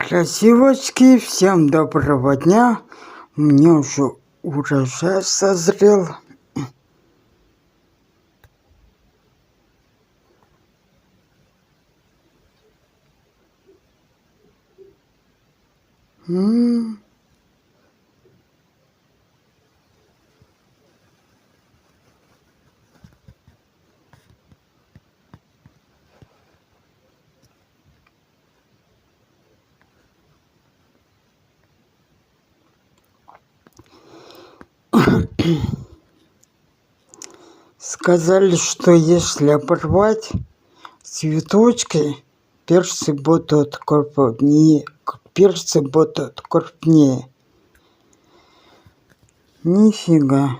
Красивочки, всем доброго дня. У меня уже урожай созрел. Сказали, что если оборвать цветочки, перцы будут крупнее. Нифига.